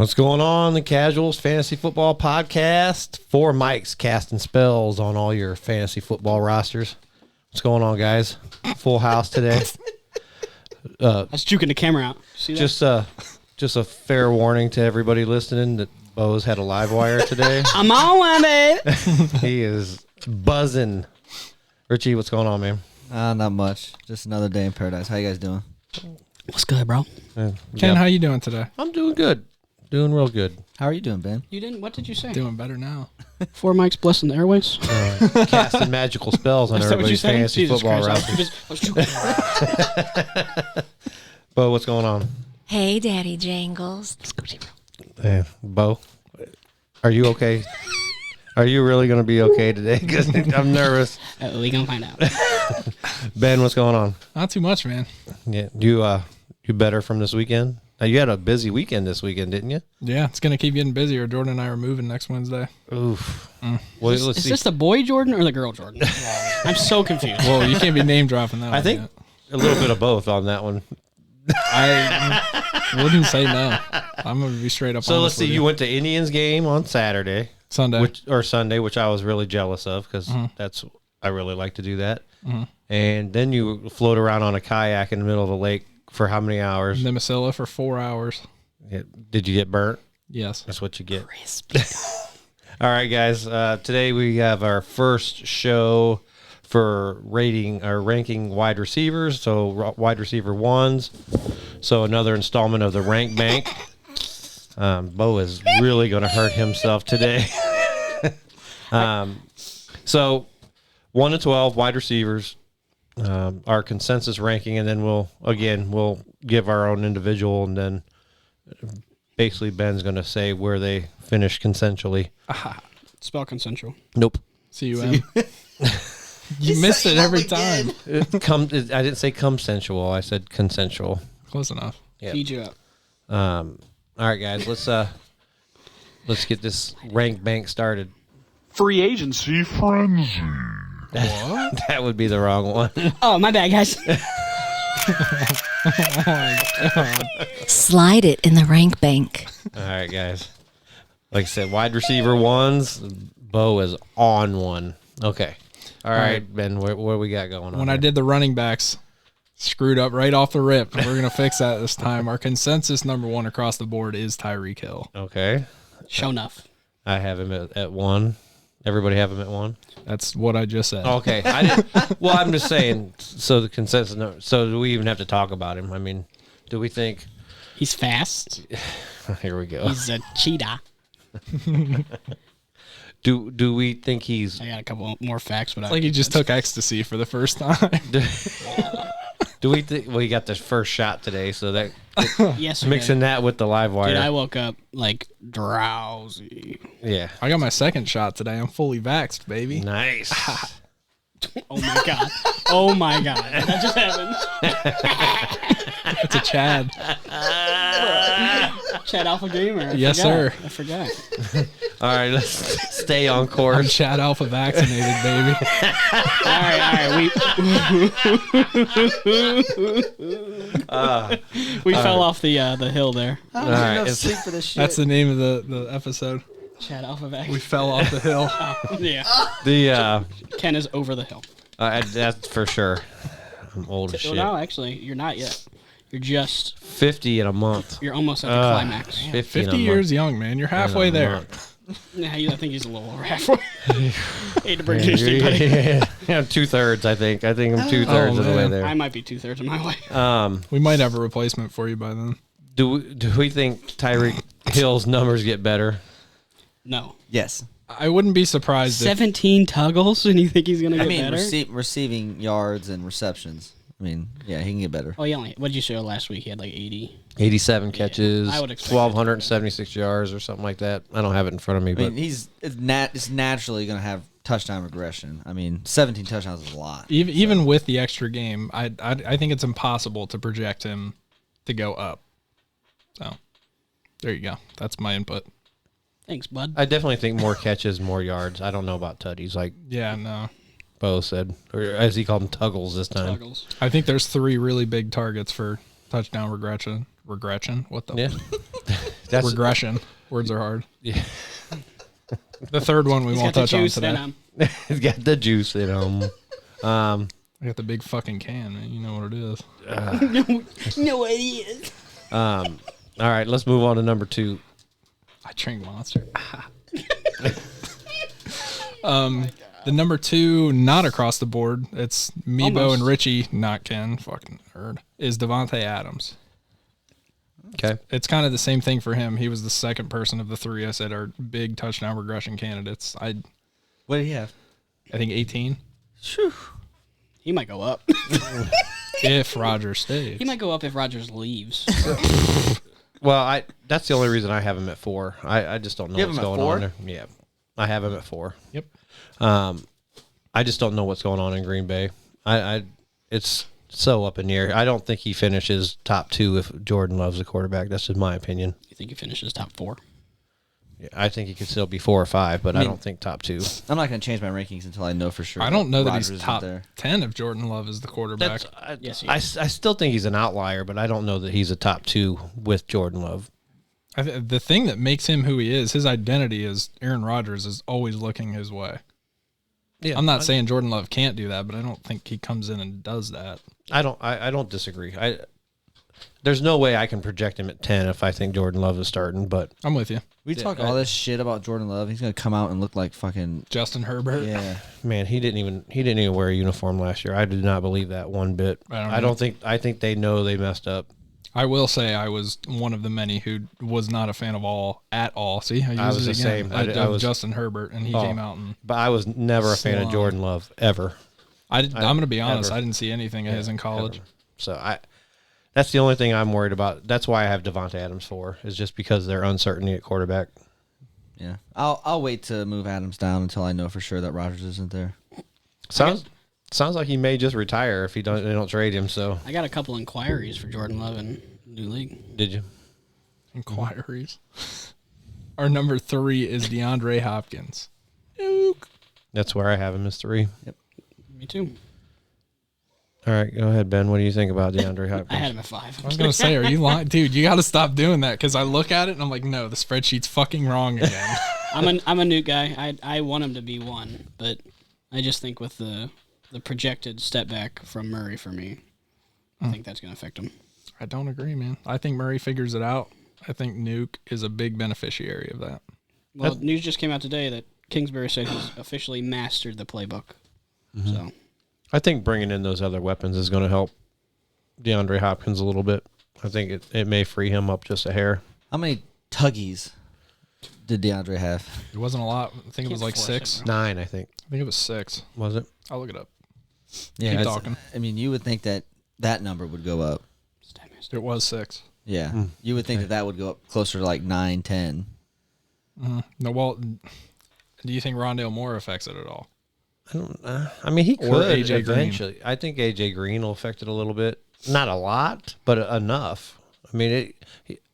What's going on? The Casuals Fantasy Football Podcast. 4 mics casting spells on all your fantasy football rosters. What's going on, guys? Full house today. I was juking the camera out. See that? Just a fair warning to everybody listening that Bo's had a live wire today. I'm on one, babe. He is buzzing. Richie, what's going on, man? Not much. Just another day in paradise. How you guys doing? What's good, bro? Ken, how you doing today? I'm doing good. Doing real good. How are you doing, Ben? You didn't? What did you say? Doing better now. 4 mics blessing the airways. Casting magical spells on Is that what you everybody's said? fantasy Jesus football Christ, rosters. I was Bo, what's going on? Hey, Daddy Jangles. Bo, are you okay? Are you really going to be okay today? Because I'm nervous. we gonna find out. Ben, what's going on? Not too much, man. Yeah, you better from this weekend? Now, you had a busy weekend this weekend, didn't you? Yeah, it's going to keep getting busier. Jordan and I are moving next Wednesday. Oof. Well, let's Is see. this the boy Jordan or the girl Jordan? I'm so confused. Whoa, you can't be name dropping that I one think yet. a little bit of both on that one. I wouldn't say no. I'm going to be straight up So honest let's see. with You went to Indians game on Saturday. Sunday. Sunday, which I was really jealous of because I really like to do that. Mhm. And then you float around on a kayak in the middle of the lake for how many hours? Nemisilla for 4 hours. Did you get burnt? Yes. That's what you get. All right, guys. Today we have our first show for ranking wide receivers. So wide receiver ones. So another installment of the rank bank. Bo is really going to hurt himself today. So 1 to 12 wide receivers, our consensus ranking, and then we'll give our own individual, and then basically Ben's going to say where they finish consensually. Spell consensual. Nope. C-U-M. You missed it every time. I didn't say consensual. I said consensual. Close enough. Yeah. Feed you up. All right, guys. Let's get this rank bank started. Free agency frenzy. That would be the wrong one. Oh, my bad, guys. Slide it in the rank bank. All right, guys. Like I said, wide receiver ones. Bo is on one. Okay. All right, Ben. What we got going on? When I did the running backs, screwed up right off the rip. We're going to fix that this time. Our consensus number 1 across the board is Tyreek Hill. Okay. Show enough. I have him at 1. Everybody have him at 1. That's what I just said. Okay. I didn't. Well, I'm just saying. So the consensus. So do we even have to talk about him? I mean, do we think? He's fast. Here we go. He's a cheetah. Do we think he's? I got a couple more facts, but It's like he just took ecstasy for the first time. Do we think? Well, he got the first shot today, so that yes, mixing that with the live wire. Dude, I woke up like drowsy. Yeah. I got my second shot today. I'm fully vaxxed, baby. Nice. Oh my god. Oh my god. That just happened. It's a Chad. Chad Alpha Gamer. Yes, sir. I forgot. All right, let's stay on I'm course. Chad Alpha vaccinated, baby. All right. We fell off the hill there. All right, Sleep for this shit. That's the name of the episode. Chad Alpha Vax. We fell off the hill. Yeah. the Ken is over the hill. that's for sure. I'm old as Well, shit. no, actually, you're not yet. You're just. 50 in a month. You're almost at the climax. 50, in a 50 month. years young, man. You're halfway In a there. month. Yeah, I think he's a little over halfway. Hate to break news to you, buddy. Yeah, 2/3. I think I'm 2/3 of the way man. there. I might be 2/3 of my way. We might have a replacement for you by then. Do we think Tyreek Hill's numbers get better? No. Yes. I wouldn't be surprised if 17 tuggles, and you think he's gonna get better? Receiving yards and receptions. I mean, yeah, he can get better. Oh, what did you say last week? He had like 80. 87 catches, I would expect 1,276 yards or something like that. I don't have it in front of me, I but mean, it's naturally going to have touchdown regression. I mean, 17 touchdowns is a lot. even with the extra game, I think it's impossible to project him to go up. So there you go. That's my input. Thanks, bud. I definitely think more catches, more yards. I don't know about tutties, like Yeah, no. Bo said, or as he called them, tuggles this time. Tuggles. I think there's 3 really big targets for touchdown regression. What the? Yeah. regression. Words are hard. Yeah. The third one we He's won't got the touch on juice in today. him. He's got the juice in him. I got the big fucking can, man. You know what it is. No idea. All right, let's move on to number 2. I drink Monster. The number 2, not across the board. It's Meebo Almost. and Richie, not Ken. Fucking nerd. Is Devontae Adams. Okay. It's kind of the same thing for him. He was the second person of the 3 I said are big touchdown regression candidates. I What do you have? think 18 He might go up. if Roger stays. He might go up if Rodgers leaves. Well, that's the only reason I have him at 4. I just don't know You have what's him at going 4? on there. Yeah, I have him at 4. Yep. I just don't know what's going on in Green Bay. It's so up in the air. I don't think he finishes top 2 if Jordan Love's the quarterback. That's just my opinion. You think he finishes top 4? Yeah, I think he could still be 4 or 5, but I don't think top 2. I'm not going to change my rankings until I know for sure. I don't know that Rodgers he's isn't top there. 10 if Jordan Love is the quarterback. Yes, he I is. still think he's an outlier, but I don't know that he's a top 2 with Jordan Love. The thing that makes him who he is, his identity is Aaron Rodgers is always looking his way. Yeah, I'm not saying Jordan Love can't do that, but I don't think he comes in and does that. I don't disagree. There's no way I can project him at 10 if I think Jordan Love is starting, but I'm with you. We talk all this shit about Jordan Love. He's going to come out and look like fucking Justin Herbert. yeah. man, he didn't even wear a uniform last year. I do not believe that one bit. I think they know they messed up. I will say I was one of the many who was not a fan of at all. See, I was used the it same. again. I was Justin Herbert, and he came out and But I was never a fan of Slime. Jordan Love ever. I'm going to be honest. ever. I didn't see anything of his in college. Ever. So that's the only thing I'm worried about. That's why I have Devontae Adams 4, is just because of their uncertainty at quarterback. Yeah. I'll wait to move Adams down until I know for sure that Rodgers isn't there. Sounds like he may just retire if they don't trade him. So I got a couple inquiries for Jordan Love in new league. did you? Inquiries. Our number 3 is DeAndre Hopkins. That's where I have him as 3. Me too. All right, go ahead, Ben. What do you think about DeAndre Hopkins? I had him at 5. I was gonna say, are you lying, dude? You got to stop doing that because I look at it and I'm like, no, the spreadsheet's fucking wrong again. I'm a new guy. I want him to be 1, but I just think with the projected step back from Murray for me, I think that's going to affect him. I don't agree, man. I think Murray figures it out. I think Nuke is a big beneficiary of that. Well, news just came out today that Kingsbury said he's officially mastered the playbook. So I think bringing in those other weapons is going to help DeAndre Hopkins a little bit. I think it may free him up just a hair. How many tuggies did DeAndre have? It wasn't a lot. I think it was like force 6. it, 9, I think. I think it was 6. Was it? I'll look it up. Yeah, Keep it's- talking. I mean, you would think that number would go up. It was 6. Yeah. You would think that would go up closer to like 9, 10. No, well, do you think Rondale Moore affects it at all? I mean, he Or could AJ Green. eventually. I think AJ Green will affect it a little bit. Not a lot, but enough. I mean,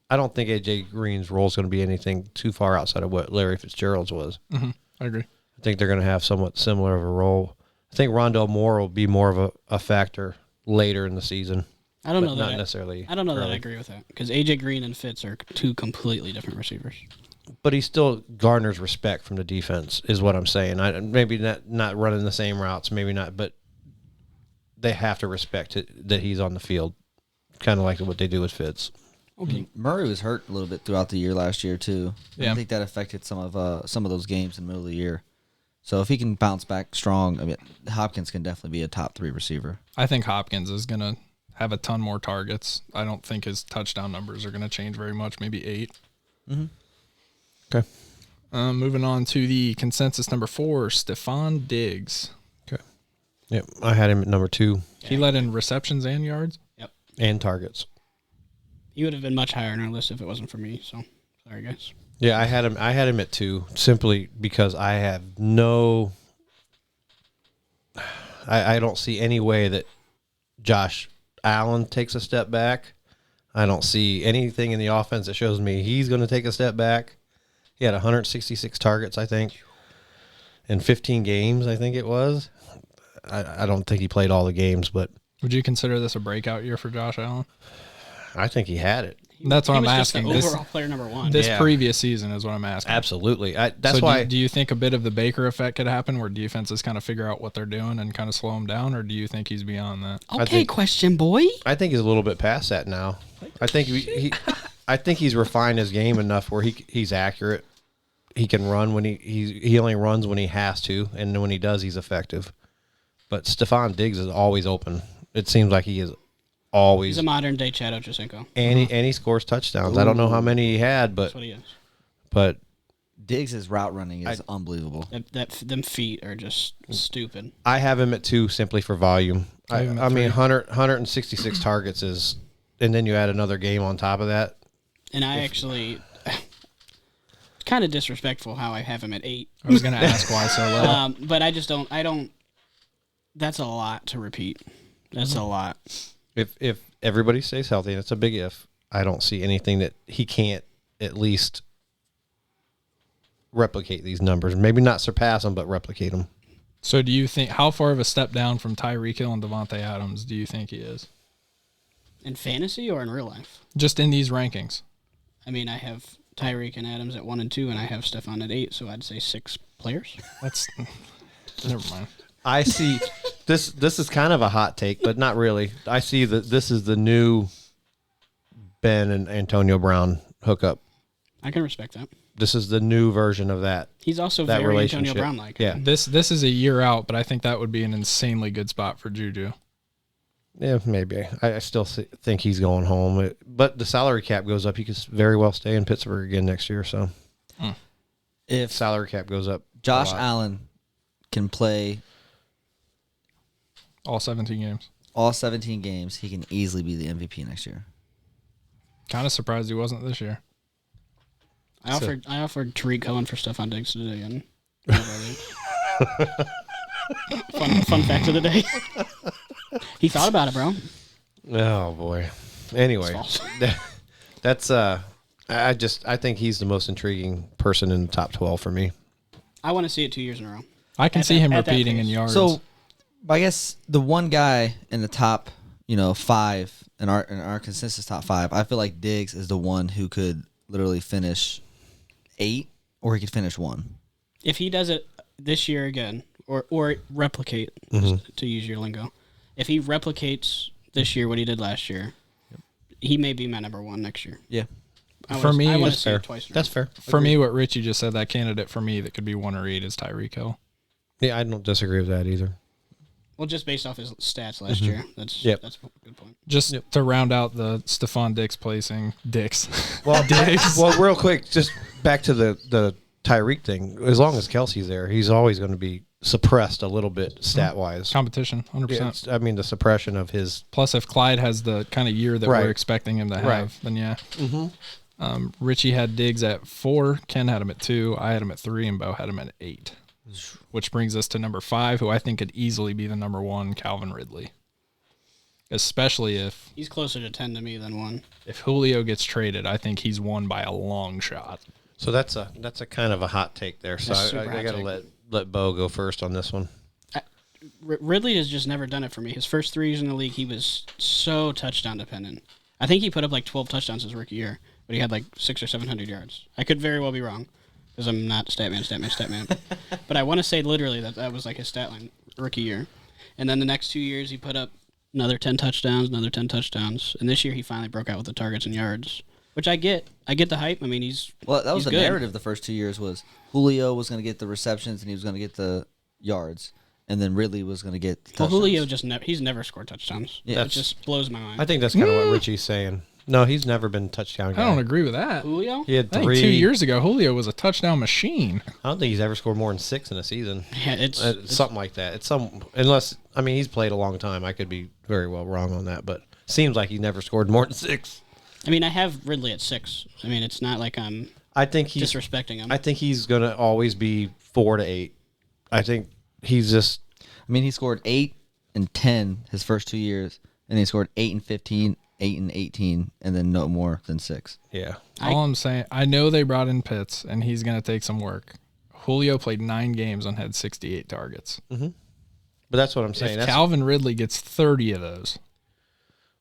I don't think AJ Green's role is going to be anything too far outside of what Larry Fitzgerald's was. I agree. I think they're going to have somewhat similar of a role. I think Rondale Moore will be more of a factor later in the season. I don't but know not that. necessarily. I don't know that I early. agree with that because AJ Green and Fitz are 2 completely different receivers. But he still garners respect from the defense, is what I'm saying. Maybe not running the same routes, maybe not, but they have to respect it, that he's on the field, kind of like what they do with Fitz. Okay. Murray was hurt a little bit throughout the year last year too. Yeah. I think that affected some of those games in the middle of the year. So if he can bounce back strong, I mean, Hopkins can definitely be a top 3 receiver. I think Hopkins is going to have a ton more targets. I don't think his touchdown numbers are going to change very much, maybe 8. Okay. Moving on to the consensus number 4, Stephon Diggs. Okay. Yep. I had him at number 2 He led in receptions and yards. Yep. and targets. He would have been much higher on our list if it wasn't for me. So sorry, guys. Yeah, I had him at 2 simply because I have no. I don't see any way that Josh Allen takes a step back. I don't see anything in the offense that shows me he's going to take a step back. He had 166 targets, I think, in 15 games, I think it was. I don't think he played all the games, but Would you consider this a breakout year for Josh Allen? I think he had it. That's what He I'm was just the asking. This overall player number one. this Yeah. previous season is what I'm asking. Absolutely. That's So why. do you think a bit of the Baker effect could happen where defenses kind of figure out what they're doing and kind of slow him down, or do you think he's beyond that? Okay, question, boy. I think he's a little bit past that now. I think I think he's refined his game enough where he's accurate. He can run when he only runs when he has to, and then when he does, he's effective. But Stephon Diggs is always open. It seems like he is always. He's a modern day Chad Ochocinco. And he scores touchdowns. I don't know how many he had, but That's what he is. but Diggs' route running is unbelievable. Them feet are just stupid. I have him at 2 simply for volume. I have him at I mean, 3. 166 targets is, and then you add another game on top of that. And I actually, kind of disrespectful how I have him at 8. I was going to ask why so low. But I just don't. That's a lot to repeat. That's a lot. If everybody stays healthy, and it's a big if, I don't see anything that he can't at least replicate these numbers. Maybe not surpass them, but replicate them. So do you think, how far of a step down from Tyreek Hill and Devontae Adams do you think he is? In fantasy or in real life? Just in these rankings. I mean, I have Tyreek and Adams at 1 and 2, and I have Stephon at 8, so I'd say 6 players. That's, never mind. I see this is kind of a hot take, but not really. I see that this is the new Ben and Antonio Brown hookup. I can respect that. This is the new version of that. He's also That very relationship. Antonio Brown-like. Yeah. This is a year out, but I think that would be an insanely good spot for Juju. Yeah, maybe. I still think he's going home. But the salary cap goes up. He could very well stay in Pittsburgh again next year. So If salary cap goes up. Josh a lot. Allen can play All 17 games. all 17 games, he can easily be the MVP next year. Kind of surprised he wasn't this year. I offered Tariq Cohen for Stephon Diggs today, and fun fact of the day. He thought about it, bro. Oh boy. Anyway, It's that's I think he's the most intriguing person in the top 12 for me. I want to see it 2 years in a row. I can At see that- him at that repeating in pace. yards. So, I guess the one guy in the top, 5 in our consensus top 5, I feel like Diggs is the one who could literally finish 8, or he could finish 1. If he does it this year again, or replicate, to use your lingo, if he replicates this year what he did last year, he may be my number 1 next year. Yeah. For me, I want to that's see fair. it twice. In a That's row. fair. for me, what Richie just said, that candidate for me that could be 1 or 8 is Tyreek Hill. Yeah, I don't disagree with that either. Well, just based off his stats last year, that's Yep. that's a good point. Just to round out the Stephon Diggs placing. Dix. Well, well, real quick, just back to the Tyreek thing. As long as Kelsey's there, he's always going to be suppressed a little bit stat wise. Competition, 100%. I mean, the suppression of his. Plus, if Clyde has the kind of year that Right. we're expecting him to have, Right. then yeah. Richie had Diggs at 4, Ken had him at 2, I had him at 3, and Bo had him at 8. Which brings us to number 5, who I think could easily be the number 1, Calvin Ridley. Especially if He's closer to 10 to me than 1. Julio gets traded, I think he's won by a long shot. So that's a kind of a hot take there. So That's super I hot got to take. let Bo go first on this one. Ridley has just never done it for me. His first 3 years in the league, he was so touchdown dependent. I think he put up like 12 touchdowns his rookie year, but he had like 600 or 700 yards. I could very well be wrong because I'm not stat man. But I want to say literally that was like his stat line rookie year. And then the next 2 years, he put up another 10 touchdowns. And this year, he finally broke out with the targets and yards, which I get. I get the hype. I mean, Well, that was he's the good. narrative the first 2 years was Julio was going to get the receptions and he was going to get the yards, and then Ridley was going to get the Well, touchdowns. Julio he's never scored touchdowns. Yeah. It just blows my mind. I think that's kind of what Richie's saying. No, he's never been a touchdown guy. I don't agree with that. Julio? He had I think 3 2 years ago, Julio was a touchdown machine. I don't think he's ever scored more than 6 in a season. Yeah, it's Something like that. It's he's played a long time. I could be very well wrong on that, but seems like he never scored more than 6. I mean, I have Ridley at 6. I mean, it's not like I'm I think he's disrespecting him. I think he's gonna always be 4 to 8. I think he's just I mean, he scored 8 and 10 his first 2 years, and he scored 8 and 15, 8 and 18, and then no more than 6. yeah. All I'm saying, I know they brought in Pitts, and he's going to take some work. Julio played 9 games and had 68 targets. But that's what I'm saying. If That's, Calvin Ridley gets 30 of those,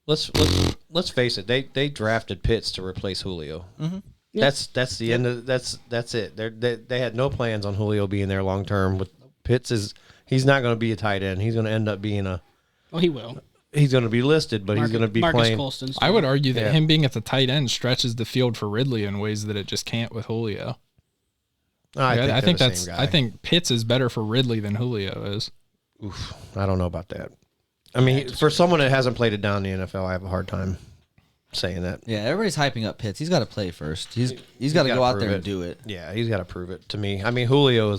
let's face it. They drafted Pitts to replace Julio. Mm-hmm. That's the end of that's it. They had no plans on Julio being there long term. With Pitts he's not going to be a tight end. He's going to end up being he will. He's going to be listed, but he's going to be Marcus playing. Colston's I would argue that Yeah. him being at the tight end stretches the field for Ridley in ways that it just can't with Julio. I think they're the same guy. I think Pitts is better for Ridley than Julio is. Oof, I don't know about that. I mean, for someone that hasn't played it down in the NFL, I have a hard time saying that. Yeah, everybody's hyping up Pitts. He's got to play first. He's got to gotta go out prove there it. and do it. Yeah, he's got to prove it to me. I mean, Julio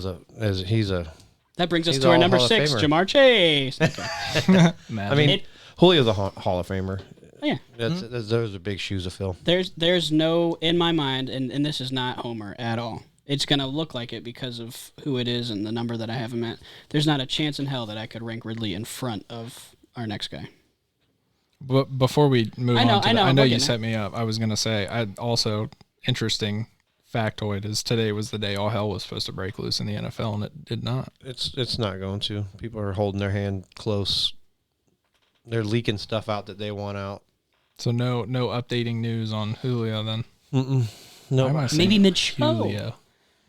he's a. That brings us He's to our all number Hall of 6, Famer. Jamar Chase. Okay. I mean, Julio's a Hall of Famer. Oh, yeah. Those are big shoes to fill. There's no, in my mind, and this is not Homer at all. It's going to look like it because of who it is and the number that I have him at. There's not a chance in hell that I could rank Ridley in front of our next guy. But before we move on, I know, I I'm know you looking. set me up. I was going to say, interesting factoid is today was the day all hell was supposed to break loose in the NFL, and it did not. It's not going to. People are holding their hand close. They're leaking stuff out that they want out. So no updating news on Julio then. No, Why am I saying Maybe mid-show. Julio.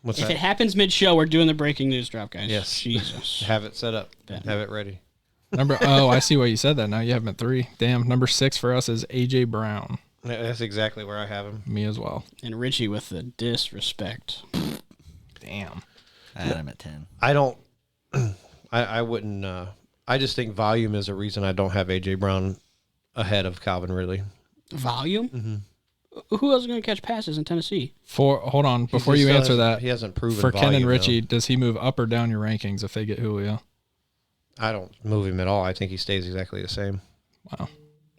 what's If that? it happens mid-show, we're doing the breaking news drop, guys. Yes. Jesus. Have it set up. Have it ready. I see why you said that. Now you have him at 3. Damn, number 6 for us is AJ Brown. That's exactly where I have him. Me as well. And Richie with the disrespect. Damn. I had him at 10. I don't. I wouldn't. I just think volume is a reason I don't have AJ Brown ahead of Calvin Ridley. Volume? Mm-hmm. Who else is going to catch passes in Tennessee? Hold on, before He you still answer hasn't- that, he hasn't proven for Ken and volume, Richie, though. does he move up or down your rankings if they get Julio? I don't move him at all. I think he stays exactly the same. Wow.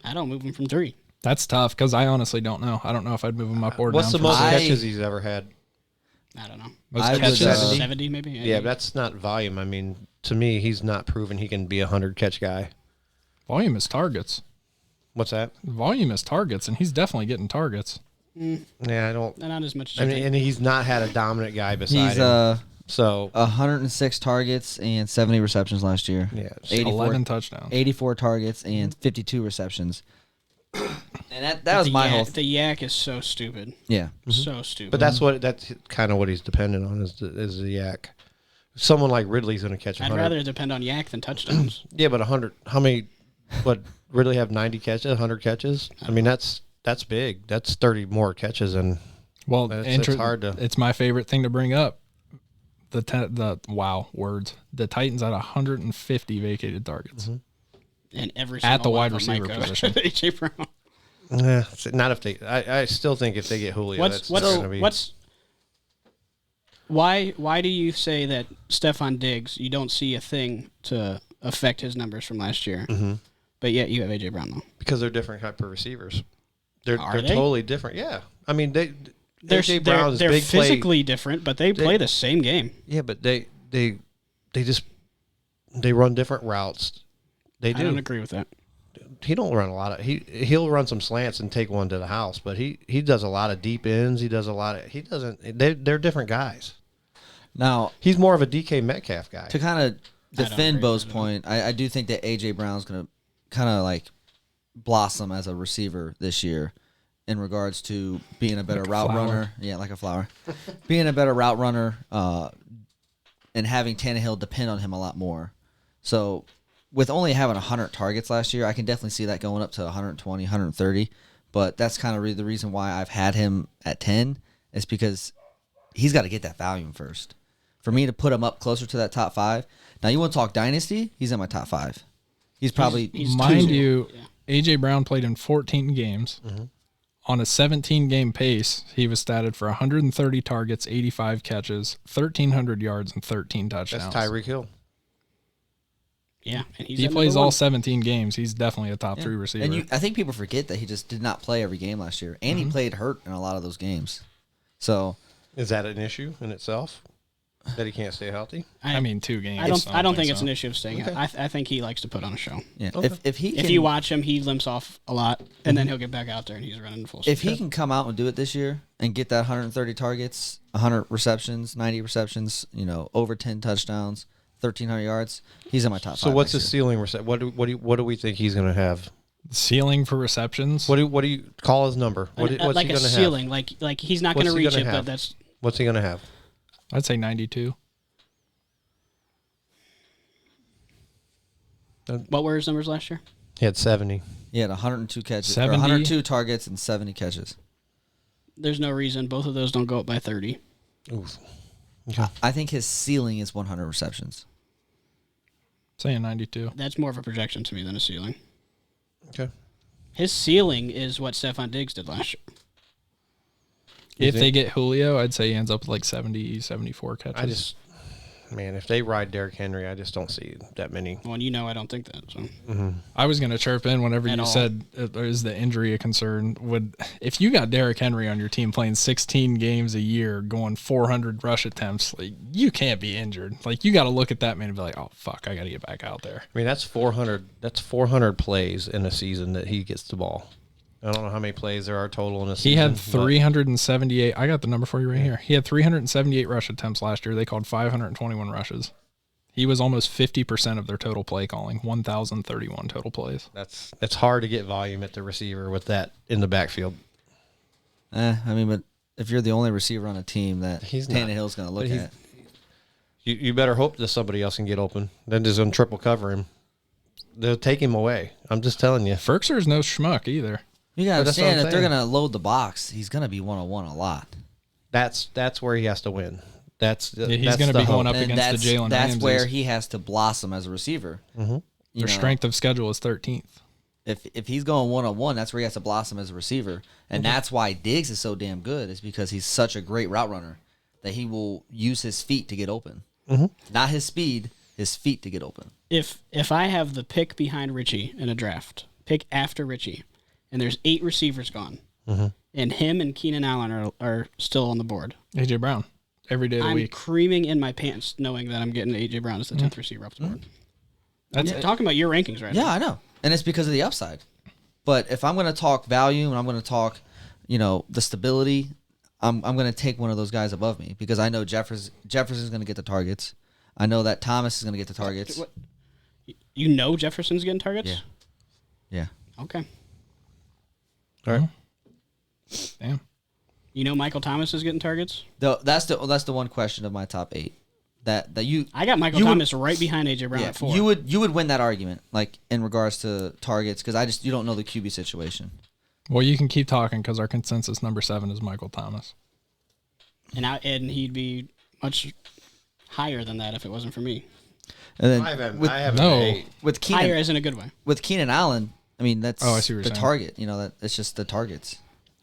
I don't move him from 3. That's tough because I honestly don't know. I don't know if I'd move him up or What's the down. most I- catches he's ever had? I don't know. Most I would, catches? 70 maybe? Yeah, but that's not volume. I mean, to me, he's not proven he can be a 100 catch guy. Volume is targets. What's that? Volume is targets, and he's definitely getting targets. Yeah, I don't. Not as much as I you mean, think. and he's not had a dominant guy beside He's him. So 106 targets and 70 receptions last year. yeah, 11 touchdowns. 84 targets and 52 receptions. And that was my whole. The yak is so stupid. Yeah. So stupid. but that's kind of what he's dependent on is the yak. Someone like Ridley's going to catch I'd 100. rather depend on yak than touchdowns. Yeah, but 100. How many? What Ridley have 90 catches, 100 catches? I mean, that's big. That's 30 more catches, and Well, it's hard to. It's my favorite thing to bring up. The Titans had 150 vacated targets. And every At single the one wide of them might receiver go position. to A.J. Brown. Not if they. I still think if they get Julio, that's going to be. Why do you say that Stephon Diggs, you don't see a thing to affect his numbers from last year, but yet you have A.J. Brown, though? Because they're different type of receivers. They're Are they? totally different. Yeah, I mean They're AJ Brown's they're big play. physically different, but they play the same game. Yeah, but they run different routes. They I don't do. agree with that. He don't run a lot of he'll run some slants and take one to the house, but he does a lot of deep ends. He does a lot of he doesn't. They're different guys. Now, He's more of a DK Metcalf guy. to kind of don't defend agree Bo's with point, I do think that A.J. Brown's going to kind of like blossom as a receiver this year in regards to being a better Like a route flower. runner. Yeah, like a flower. Being a better route runner and having Tannehill depend on him a lot more. So with only having 100 targets last year, I can definitely see that going up to 120, 130. But that's kind of the reason why I've had him at 10 is because he's got to get that volume first. For me to put him up closer to that top 5. Now, you want to talk dynasty? He's in my top 5. He's probably He's Mind two. you, Yeah. AJ Brown played in 14 games. On a 17-game pace, he was statted for 130 targets, 85 catches, 1,300 yards, and 13 That's touchdowns. Tyreek Hill. Yeah, and he's He at plays number all one. 17 games. He's definitely a top 3 receiver. And I think people forget that he just did not play every game last year. And he played hurt in a lot of those games. So, Is that an issue in itself that he can't stay healthy? I mean, 2 games. I don't think it's so. an issue of staying. Okay. I think he likes to put on a show. yeah. Okay. If he can, If you watch him, he limps off a lot, and then he'll get back out there and he's running full speed. if he can come out and do it this year and get that 130 targets, 100 receptions, 90 receptions, over 10 touchdowns, 1,300 yards, he's in my top 5. So what's his next year. ceiling? What do we think he's going to have? Ceiling for receptions. What do you call his number? What's like he a going to have? ceiling, like he's not going to What's he reach gonna it, have? but that's What's he going to have? I'd say 92. what were his numbers last year? He had 70. He had 102 catches, or 70. 102 targets and 70 catches. There's no reason both of those don't go up by 30. Oof. I think his ceiling is 100 receptions. Saying 92. That's more of a projection to me than a ceiling. Okay. His ceiling is what Stephon Diggs did last year. If they get Julio, I'd say he ends up with like 70, 74 catches. If they ride Derrick Henry, I just don't see that many. Well, and I don't think that. So I was going to chirp in whenever At you all. said, is the injury a concern? If you got Derrick Henry on your team playing 16 games a year, going 400 rush attempts, like, you can't be injured. Like, you got to look at that man and be like, oh, fuck, I got to get back out there. I mean, that's 400. That's 400 plays in a season that he gets the ball. I don't know how many plays there are total in a season. He had but 378. I got the number for you right here. He had 378 rush attempts last year. They called 521 rushes. He was almost 50% of their total play calling, 1,031 total plays. It's hard to get volume at the receiver with that in the backfield. But if you're the only receiver on a team that He's not. Tannehill's going to look But at, You better hope that somebody else can get open. Then just going to triple cover him. They'll take him away. I'm just telling you. Firkser's no schmuck either. you got to But that's what understand I'm if they're saying. going to load the box, he's going to be one-on-one a lot. That's where he has to win. He's he's gonna be going up And against the Jalen that's Ramseys. where he has to blossom as a receiver. Mm-hmm. Their strength of schedule is 13th. If he's going one-on-one, that's where he has to blossom as a receiver. And that's why Diggs is so damn good, is because he's such a great route runner that he will use his feet to get open. Mm-hmm. Not his speed, his feet to get open. if I have the pick behind Richie in a draft, pick after Richie, and there's 8 receivers gone, and him and Keenan Allen are still on the board, AJ Brown every day of the I'm week. creaming in my pants knowing that I'm getting A.J. Brown as the 10th receiver off the board. That's I'm talking about your rankings right Yeah, now. I know. And it's because of the upside. But if I'm going to talk value and I'm going to talk, the stability, I'm going to take one of those guys above me because I know Jefferson's going to get the targets. I know that Thomas is going to get the targets. What? You know Jefferson's getting targets? Yeah. Yeah. Okay. All right. Damn. You know Michael Thomas is getting targets? That's the one question of my top 8. That you I got Michael you would- Thomas right behind A.J. Brown at 4. you would win that argument, like in regards to targets, because you don't know the QB situation. Well, you can keep talking because our consensus number 7 is Michael Thomas. And he'd be much higher than that if it wasn't for me. And then I have with, No. an 8. with Higher Keenan as in a good way. with Keenan Allen, I mean that's Oh, I see what the you're saying. target. That it's just the targets.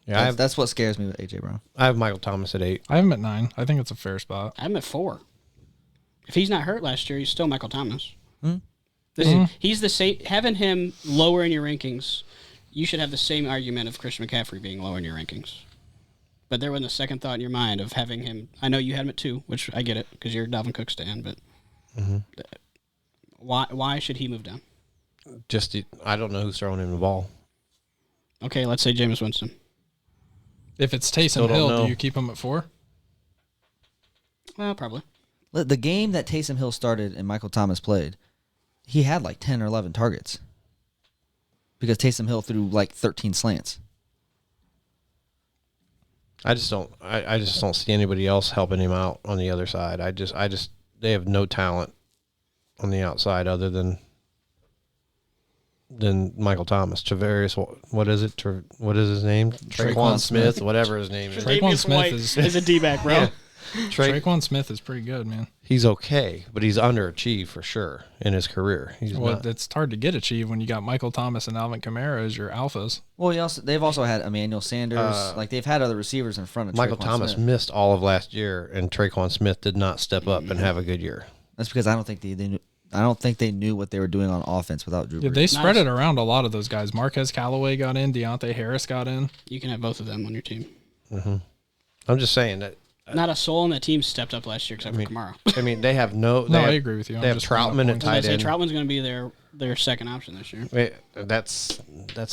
Yeah, That's what scares me with AJ Brown. I have Michael Thomas at 8. I have him at 9. I think it's a fair spot. I'm at 4. If he's not hurt last year, he's still Michael Thomas. Hmm. He's the same. Having him lower in your rankings, you should have the same argument of Christian McCaffrey being lower in your rankings. But there wasn't a second thought in your mind of having him. I know you had him at 2, which I get it because you're a Dalvin Cook stan. But why should he move down? I don't know who's throwing him the ball. Okay, let's say Jameis Winston. If it's Still Taysom don't Hill, know. do you keep him at 4? Well, probably. The game that Taysom Hill started and Michael Thomas played, he had like 10 or 11 targets because Taysom Hill threw like 13 slants. I just don't see anybody else helping him out on the other side. They have no talent on the outside other than Michael Thomas. Travarius, what is it? What is his name? Traquan Smith, whatever his name is. Traquan Smith is a D-back, bro. Yeah. Traquan Smith is pretty good, man. He's okay, but he's underachieved for sure in his career. He's Well, not. it's hard to get achieved when you got Michael Thomas and Alvin Kamara as your alphas. Well, they've also had Emmanuel Sanders. They've had other receivers in front of Michael Traquan Thomas Smith. missed all of last year, and Traquan Smith did not step up and have a good year. That's because I don't think they knew. I don't think they knew what they were doing on offense without Drew Yeah, Brees. they spread it around a lot of those guys. Marquez Callaway got in. Deontay Harris got in. You can have both of them on your team. I'm just saying that. Not a soul on that team stepped up last year except for Kamara. I mean, they have no. No, I have- agree with you. I'm They have just bringing up Troutman and points. I was tight gonna end. say Troutman's going to be their second option this year. Wait, that's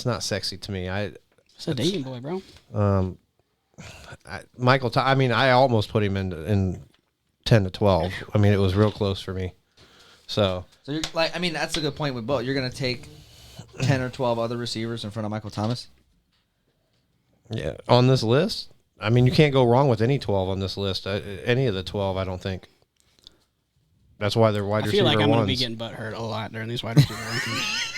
not sexy to me. It's a dating boy, bro. Michael. I almost put him in 10 to 12. I mean, it was real close for me. So So you're that's a good point with both. You're gonna take 10 or 12 other receivers in front of Michael Thomas? Yeah, on this list, I mean, you can't go wrong with any 12 on this list. Any of the 12, I don't think. That's why they're wide I receiver feel like I'm going to be ones. getting butthurt a lot during these wide receiver rankings.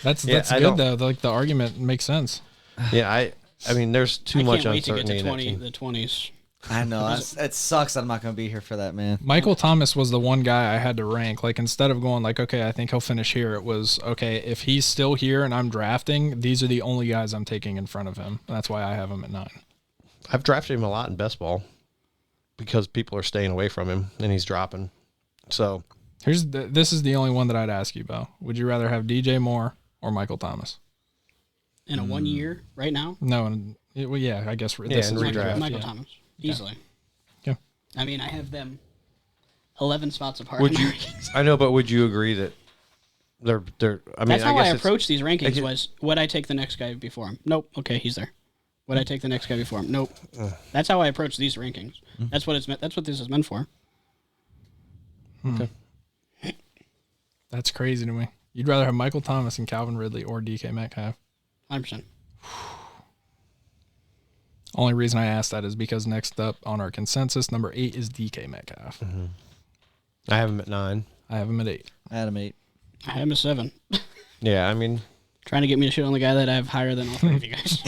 That's Yeah, I good don't- though. Like the argument makes sense. Yeah, I mean, there's too much I can't wait to get uncertainty to in that team. the 20s. I know. It sucks that I'm not going to be here for that, man. Michael Thomas was the one guy I had to rank. Like instead of going like, okay, I think he'll finish here, it was okay, if he's still here and I'm drafting, these are the only guys I'm taking in front of him. That's why I have him at 9. I've drafted him a lot in best ball because people are staying away from him and he's dropping. So This is the only one that I'd ask you about. Would you rather have DJ Moore or Michael Thomas? In a 1 year, right now, No, well, yeah, I guess this and is redraft. Michael yeah. Thomas. Easily. Yeah. I mean, I have them 11 spots apart. would in my you? rankings. I know, but would you agree that they're? I mean, That's how I guess it's- approach these rankings. guess- Was would I take the next guy before him? Nope. Okay, he's there. Would I take the next guy before him? Nope. That's how I approach these rankings. That's what it's meant. That's what this is meant for. Okay. That's crazy to me. You'd rather have Michael Thomas and Calvin Ridley or DK Metcalf. 100%. Only reason I asked that is because next up on our consensus, number 8 is DK Metcalf. I have him at 9. I have him at 8. I had him 8. I have him a 7. Yeah, I mean, Trying to get me to shit on the guy that I have higher than all three of you guys.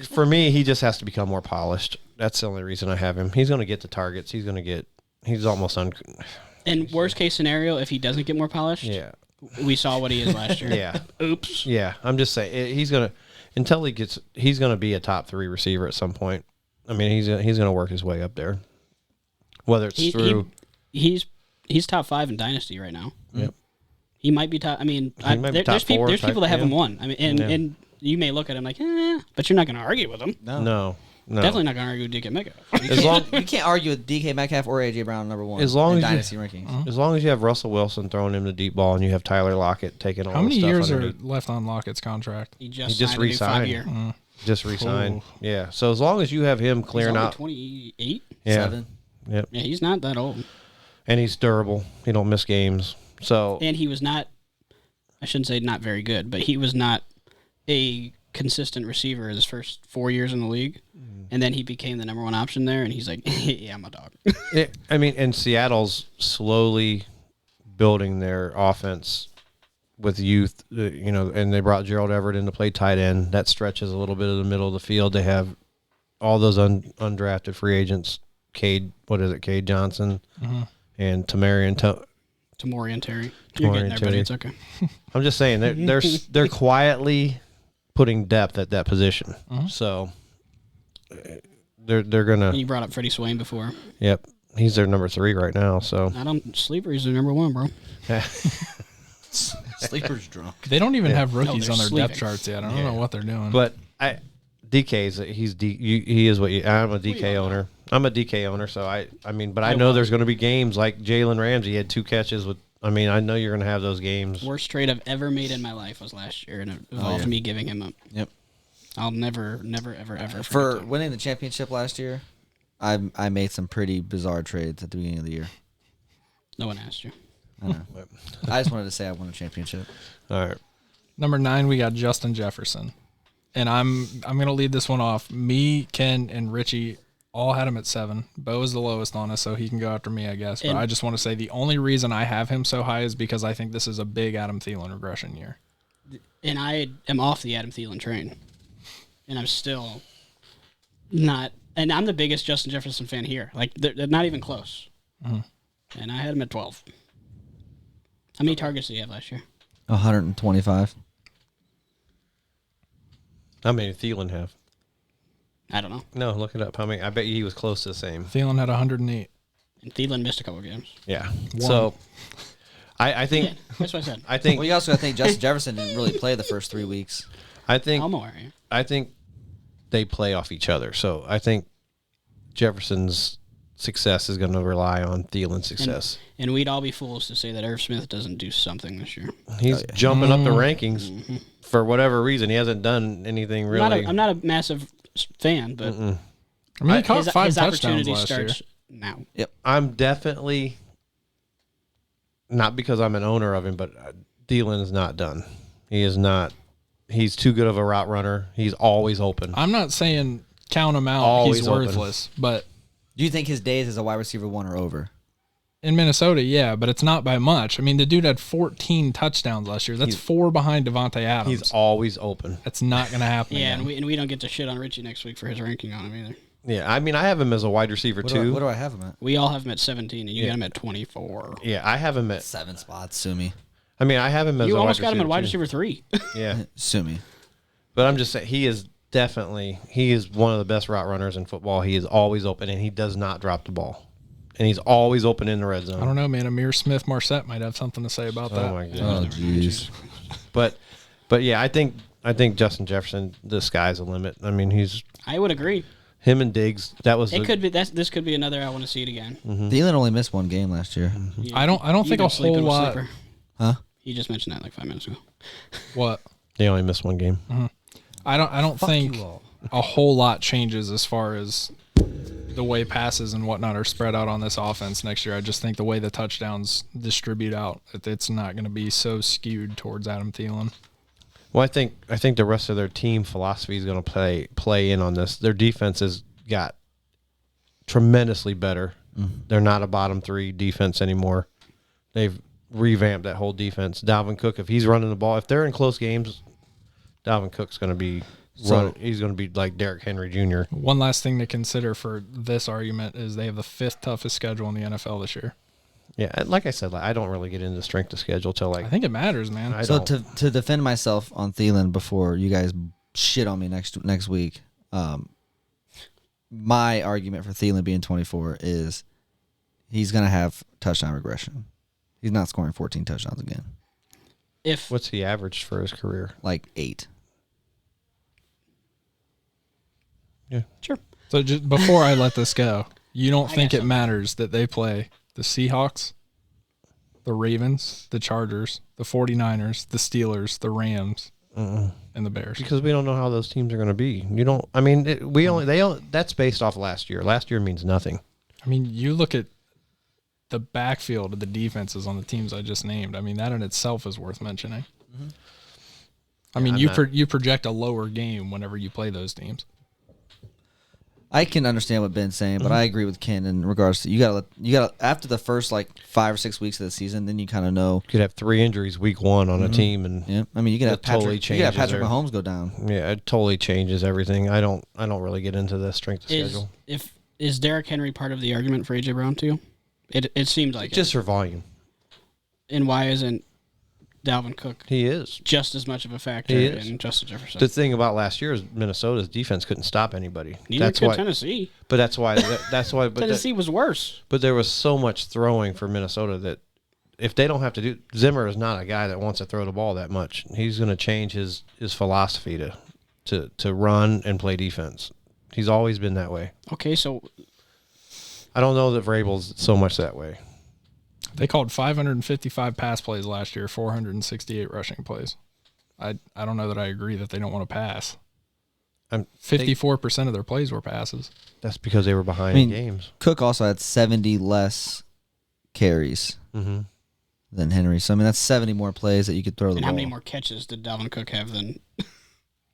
for me, he just has to become more polished. That's the only reason I have him. He's going to get the targets. He's almost In worst case scenario, if he doesn't get more polished, Yeah. we saw what he is last year. Yeah. Oops. Yeah, I'm just saying he's gonna he's gonna be a top 3 receiver at some point. I mean, he's gonna work his way up there, whether it's through. He's top 5 in Dynasty right now. Yep. He might be top. I mean, He might be top there's 4 people that have yeah. him 1. I mean, and you may look at him like, but you're not going to argue with him. No. Definitely not going to argue with DK Metcalf. As long You can't argue with DK Metcalf or AJ Brown number 1. As long in as you- Dynasty rankings. as long as you have Russell Wilson throwing him the deep ball and you have Tyler Lockett taking all How the many stuff years are underneath. left on Lockett's contract? He He just just signed a new re-signed. 5-year. Just resign. Oh. Yeah. So as long as you have him He's clearing only out, 28. yeah, 7. yep, Yeah, he's not that old. and he's durable. He don't miss games. So And he was not, I shouldn't say not very good, but he was not a consistent receiver his first 4 years in the league. And then he became the number 1 option there, and he's like, yeah, I'm a dog. I mean, and Seattle's slowly building their offense with youth, and they brought Gerald Everett in to play tight end. That stretches a little bit of the middle of the field. They have all those undrafted free agents, Cade Johnson, and Tamori and Terry. You're getting there, buddy. It's okay. I'm just saying they're quietly putting depth at that position. So they're gonna. And you brought up Freddie Swain before. Yep, he's their number 3 right now. So Not on sleeper. He's the number 1, bro. Sleeper's drunk. They don't even have rookies they're on their sleeping. depth charts yet. I don't know what they're doing. But he is what I'm a DK owner. I'm a DK owner, so I mean, but I know there's going to be games like Jalen Ramsey had 2 catches with. I mean, I know you're going to have those games. Worst trade I've ever made in my life was last year, and it involved me giving him up. Yep. I'll never, ever For forget that. winning the championship last year, I made some pretty bizarre trades at the beginning of the year. No one asked you. I know. I just wanted to say I won a championship. All right. Number 9, we got Justin Jefferson. And I'm going to lead this one off. Me, Ken, and Richie all had him at 7. Bo is the lowest on us, so he can go after me, I guess. But And- I just want to say the only reason I have him so high is because I think this is a big Adam Thielen regression year. And I am off the Adam Thielen train, and I'm still not. And I'm the biggest Justin Jefferson fan here. Like they're not even close. And I had him at 12. How many targets did he have last year? 125. How many did Thielen have? I don't know. No, look it up. How many? I bet you he was close to the same. Thielen had 108. And Thielen missed a couple games. Yeah. So, I think Yeah, that's what I said. I think Well, you also got to think Justin Jefferson didn't really play the first 3 weeks. I think Elmo area. I think they play off each other. So I think Jefferson's success is going to rely on Thielen's success. And we'd all be fools to say that Irv Smith doesn't do something this year. He's jumping up the rankings for whatever reason. He hasn't done anything really. I'm not a massive fan, but I mean, he caught 5 his touchdowns opportunity last year. starts now. I'm definitely not because I'm an owner of him, but Thielen is not done. He is not. He's too good of a route runner. He's always open. I'm not saying count him out. Always He's open. worthless, but Do you think his days as a wide receiver 1 are over? in Minnesota, yeah, but it's not by much. I mean, the dude had 14 touchdowns last year. That's 4 behind Devontae Adams. He's always open. That's not going to happen. Yeah, again. and we don't get to shit on Richie next week for his ranking on him either. Yeah, I mean, I have him as a wide receiver What too. do I have him at? We all have him at 17, and you got him at 24. Yeah, I have him at. 7 spots. Sue me. I mean, I have him as You a almost wide got him at wide too. receiver 3. Yeah, Sue me. but I'm just saying he is one of the best route runners in football. He is always open, and he does not drop the ball, and he's always open in the red zone. I don't know, man. Amir Smith Marset might have something to say about that. Oh my god. Oh, jeez. But yeah, I think Justin Jefferson, the sky's the limit. I mean, I would agree. him and Diggs. That was This could be another. I want to see it again. Thielen only missed 1 game last year. I don't You've think been a sleeping whole with lot. Sleeper. Huh? You just mentioned that like 5 minutes ago. What? They only missed 1 game. I don't think a whole lot changes as far as the way passes and whatnot are spread out on this offense next year. I just think the way the touchdowns distribute out, it's not going to be so skewed towards Adam Thielen. Well, I think the rest of their team philosophy is going to play in on this. Their defense has got tremendously better. They're not a bottom 3 defense anymore. They've revamped that whole defense. Dalvin Cook, if he's running the ball, if they're in close games, Dalvin Cook's going to be he's going to be like Derrick Henry Jr. One last thing to consider for this argument is they have the 5th toughest schedule in the NFL this year. Yeah, like I said, I don't really get into strength of schedule till I think it matters, man. So to defend myself on Thielen before you guys shit on me next week, my argument for Thielen being 24 is he's going to have touchdown regression. He's not scoring 14 touchdowns again. What's he averaged for his career? Like 8. Yeah, Sure. So just before I let this go, you don't I think got it something. matters that they play the Seahawks, the Ravens, the Chargers, the 49ers, the Steelers, the Rams, and the Bears? because we don't know how those teams are going to be. You don't. I mean, that's based off last year. Last year means nothing. I mean, you look at the backfield of the defenses on the teams I just named. I mean, that in itself is worth mentioning. I mean, I'm not- you project a lower game whenever you play those teams. I can understand what Ben's saying, but I agree with Ken in regards to you gotta after the first like 5 or 6 weeks of the season, then you kind of know. You could have 3 injuries week 1 on a team, and Yeah, I mean you can have That totally Patrick. You can have changes Patrick their- Mahomes go down. yeah, it totally changes everything. I don't really get into the strength of schedule. Is Derrick Henry part of the argument for AJ Brown too? It seems like Just for volume, And why isn't Dalvin Cook he is. just as much of a factor He is. in Justin Jefferson? The thing about last year is Minnesota's defense couldn't stop anybody. Neither That's could why. Tennessee. But that's why. That's why. But Tennessee was worse. but there was so much throwing for Minnesota that if they don't have to do, Zimmer is not a guy that wants to throw the ball that much. He's going to change his philosophy to run and play defense. He's always been that way. Okay, so I don't know that Vrabel's so much that way. They called 555 pass plays last year, 468 rushing plays. I don't know that I agree that they don't want to pass. 54% of their plays were passes. That's because they were behind I mean, in games. Cook also had 70 less carries than Henry. So I mean that's 70 more plays that you could throw the and ball. how many more catches did Dalvin Cook have than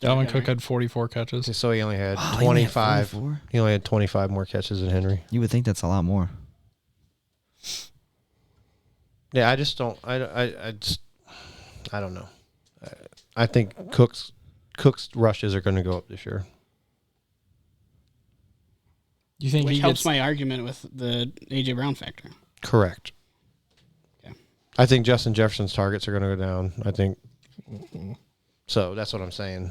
Dalvin Cook had 44 catches. So he only had Wow, he only had 25. 44? He only had 25 more catches than Henry. You would think that's a lot more. Yeah, I just don't. I don't know. I think Cook's rushes are going to go up this year. You think which he helps gets my argument with the AJ Brown factor. Correct. Okay. I think Justin Jefferson's targets are going to go down. I think. So that's what I'm saying.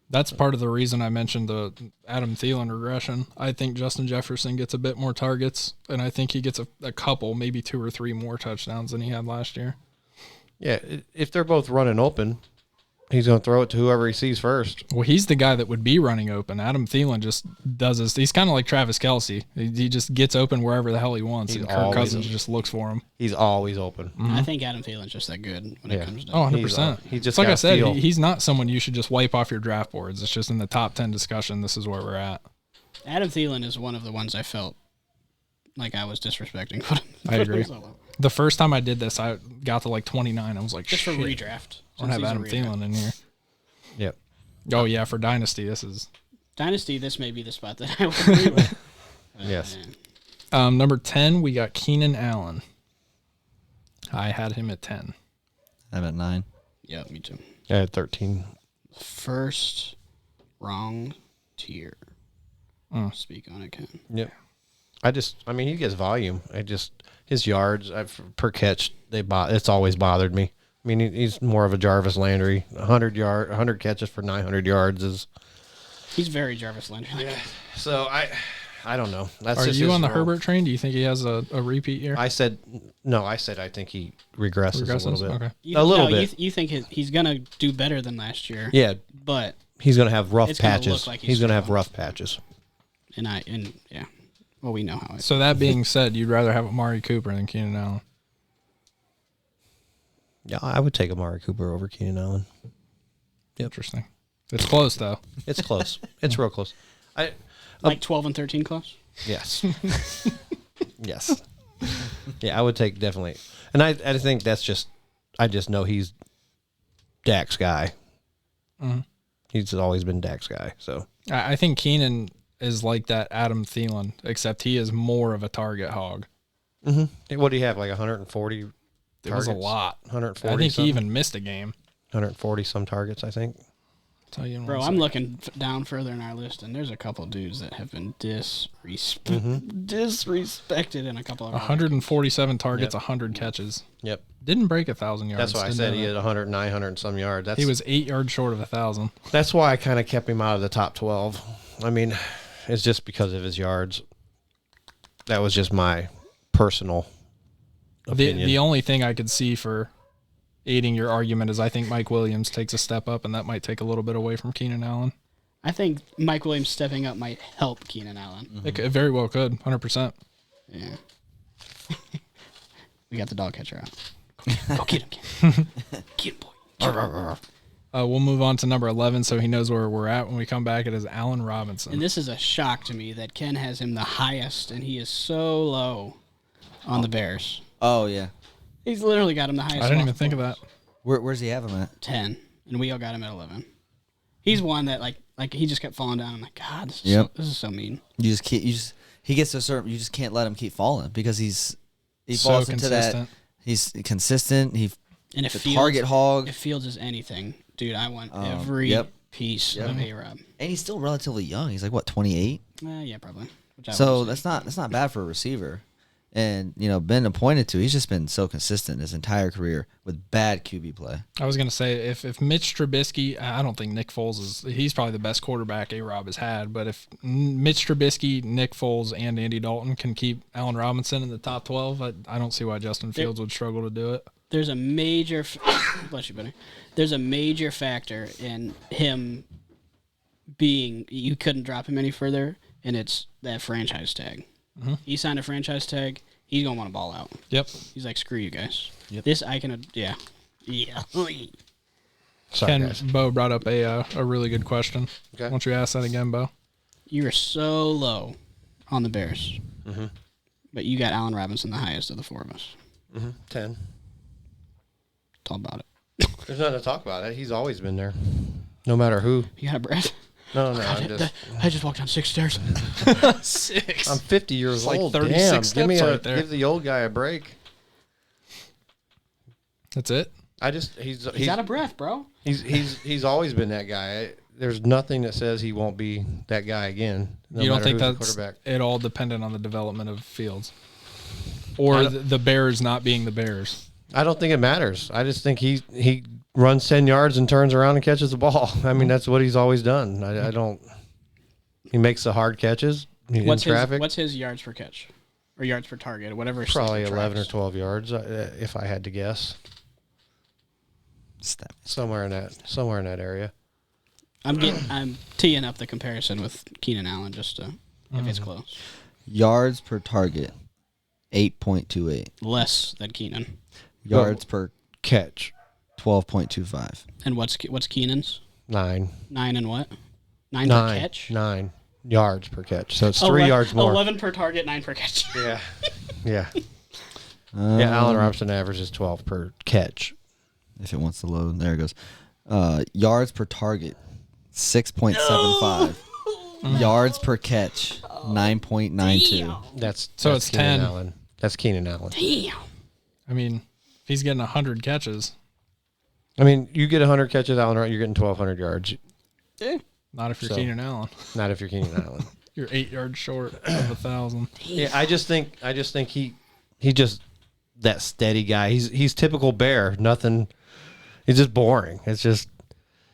That's part of the reason I mentioned the Adam Thielen regression. I think Justin Jefferson gets a bit more targets, and I think he gets a couple, maybe 2 or 3 more touchdowns than he had last year. Yeah, if they're both running open, he's going to throw it to whoever he sees first. Well, he's the guy that would be running open. Adam Thielen just does this. He's kind of like Travis Kelce. He just gets open wherever the hell he wants, He's and Kirk always Cousins open. just looks for him. He's always open. I think Adam Thielen's just that good when Yeah. it comes to Oh, 100%. He just It's like I got said, feel. he's not someone you should just wipe off your draft boards. It's just in the top 10 discussion, this is where we're at. Adam Thielen is one of the ones I felt like I was disrespecting. I agree. The first time I did this, I got to like 29. I was like, Just shit. for redraft. I don't have Since Adam he's a redraft. Thielen in here. Yep. Oh, yeah, for Dynasty, this is... Dynasty, this may be the spot that I would agree with. Yes. Number 10, we got Keenan Allen. I had him at 10. I'm at 9. Yeah, me too. I had 13. First wrong tier. Speak on it, Ken. Yep. I mean, he gets volume. His yards per catch, it's always bothered me. I mean, he's more of a Jarvis Landry. 100 catches for 900 yards is. He's very Jarvis Landry. Yeah. So I don't know. That's Are just you his on the role. Herbert train? Do you think he has a repeat year? I said I think he regresses a little bit. Okay. A little bit. You think he's going to do better than last year. Yeah. But He's going to have rough It's gonna patches. look like he's he's going to have struggling. rough patches. yeah. Well, we know how it is. So that being said, you'd rather have Amari Cooper than Keenan Allen. Yeah, I would take Amari Cooper over Keenan Allen. Interesting. It's close, though. It's close. It's real close. Like 12 and 13 close? Yes. Yes. Yeah, I would take definitely. And I think that's just, I just know he's Dak's guy. Mm-hmm. He's always been Dak's guy. So I think Keenan is like that Adam Thielen, except he is more of a target hog. what do you have? Like 140 It targets? was a lot. 140 I think something? he even missed a game. 140 some targets, I think. Tell you in Bro, one I'm second. looking down further in our list, and there's a couple dudes that have been disrespected in a couple of our 147 targets, Yep. 100 catches. Yep. Didn't break 1,000 yards. That's why I Didn't said know he that. had 100, 900 some yards. He was 8 yards short of 1,000. That's why I kind of kept him out of the top 12. I mean, it's just because of his yards. That was just my personal opinion. The only thing I could see for aiding your argument is I think Mike Williams takes a step up, and that might take a little bit away from Keenan Allen. I think Mike Williams stepping up might help Keenan Allen. It very well could, 100%. Yeah. We got the dog catcher out. Go get him, Ken. Get him, boy. We'll move on to number 11 so he knows where we're at when we come back. It is Allen Robinson. And this is a shock to me that Ken has him the highest, and he is so low on the Bears. Oh, yeah. He's literally got him the highest. I didn't off even think of that. Where's he have him at? 10, and we all got him at 11. He's one that like he just kept falling down. I'm like, God, this is, Yep. this is so mean. He gets to a certain, you just can't let him keep falling because he So falls into that. consistent. He's consistent. And The target hog. If Fields is anything, dude, I want Oh, every yep. piece of A-Rob. And he's still relatively young. He's like what, 28? Yeah, probably. Which I So would say. that's not bad for a receiver. And been appointed to, he's just been so consistent his entire career with bad QB play. I was going to say, if Mitch Trubisky, I don't think Nick Foles he's probably the best quarterback A-Rob has had, but if Mitch Trubisky, Nick Foles, and Andy Dalton can keep Allen Robinson in the top 12, I don't see why Justin Fields would struggle to do it. There's a major bless you, buddy. There's a major factor in him being you couldn't drop him any further, and it's that franchise tag. He signed a franchise tag. He's gonna want to ball out. Yep. He's like, screw you guys. Yep. This I can, yeah. Sorry, Ken, guys. Bo brought up a really good question. Okay. Why don't you ask that again, Bo? You are so low on the Bears, but you got Allen Robinson the highest of the four of us. 10. Talk about it. There's nothing to talk about. He's always been there. No matter who. You got a breath? No, I'm just. I just walked down 6 stairs. 6. I'm 50 years It's like old. 36 Damn, steps right there. give the old guy a break. That's it? He's out of breath, bro. He's always been that guy. There's nothing that says he won't be that guy again. No you don't matter think who's the that's quarterback. at all dependent on the development of Fields? Or the Bears not being the Bears? I don't think it matters. I just think he runs 10 yards and turns around and catches the ball. I mean, that's what he's always done. I don't. He makes the hard catches in traffic. What's his yards per catch? Or yards per target, whatever. Probably system 11 or tracks. 12 yards, if I had to guess. Somewhere in that area. I'm teeing up the comparison with Keenan Allen just to if it's close. Yards per target, 8.28. Less than Keenan. Yards per Catch, 12.25. And what's Keenan's? 9. 9 and what? 9 per catch? 9 yards per catch. So it's 3 yards more. 11 per target, 9 per catch. Yeah. Yeah. Yeah, Allen Robinson averages 12 per catch. If it wants to load, there it goes. Yards per target, 6.75. Yards per catch, 9.92. That's it's Keenan 10. Allen. That's Keenan Allen. Damn. I mean, if he's getting 100 catches, I mean, you get 100 catches, Allen, you're getting 1,200 yards. not if you're So- Keenan Allen. Not if you're Keenan Allen. You're 8 yards short of 1,000. Yeah, I just think he just that steady guy. He's typical Bear. Nothing. He's just boring. It's just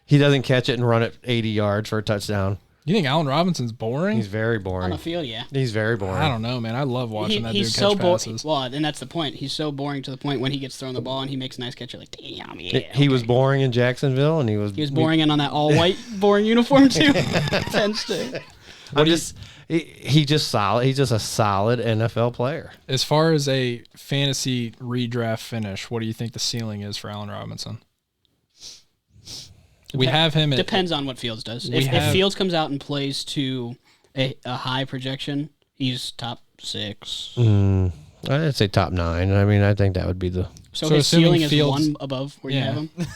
he doesn't catch it and run it 80 yards for a touchdown. You think Allen Robinson's boring? He's very On boring. the field, yeah. He's very boring. I don't know, man. I love watching that He's dude so catch boring. passes. Well, and that's the point. He's so boring to the point when he gets thrown the ball and he makes a nice catch. You're like, damn, yeah. He was boring in Jacksonville, and he was boring and on that all white boring uniform too. Penn State. He just solid. He's just a solid NFL player. As far as a fantasy redraft finish, what do you think the ceiling is for Allen Robinson? We have him at Depends on what Fields does. We If have- Fields comes out and plays to a high projection, he's top 6. I'd say top 9. I mean, I think that would be the. So So his assuming ceiling is Fields- 1 above where you Yeah. have him.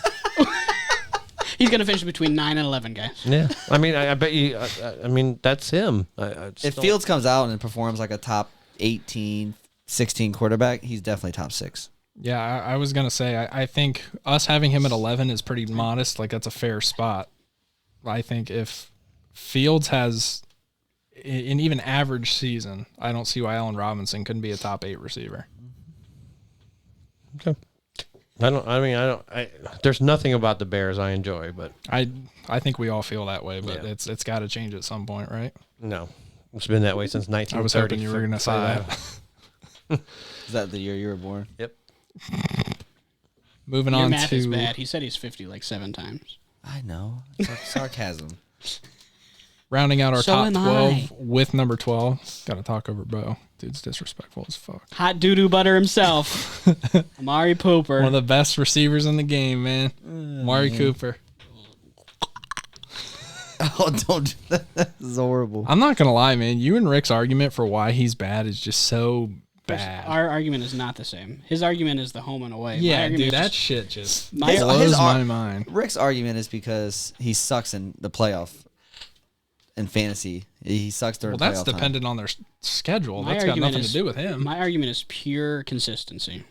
He's gonna finish between 9 and 11, guys. Yeah, I mean, I bet you. I mean, that's him. If Fields comes out and performs like a top 18, 16 quarterback, he's definitely top 6. Yeah, I was going to say, I think us having him at 11 is pretty modest. Like, that's a fair spot. I think if Fields has an even average season, I don't see why Allen Robinson couldn't be a top 8 receiver. Okay. There's nothing about the Bears I enjoy, but I think we all feel that way, but Yeah. it's got to change at some point, right? no, it's been that way since 1935. I was hoping you were going to say that. Is that the year you were born? Yep. Moving Your on math to is bad. He said he's 50 like 7 times. I know. Sarcasm. rounding out our So top am 12 I. with number 12. Got to talk over Bo. Dude's disrespectful as fuck. Hot doo-doo butter himself. Amari Pooper. One of the best receivers in the game, man. Amari Cooper. Oh, don't do that. This is horrible. I'm not going to lie, man. You and Rick's argument for why he's bad is just so bad. Our argument is not the same. His argument is the home and away. My Yeah, argument dude, is that just- shit just My- blows ar- my mind. Rick's argument is because he sucks in the playoff in fantasy. He sucks during Well, that's playoff time. dependent on their schedule. my That's got argument nothing is- to do with him. My argument is pure consistency.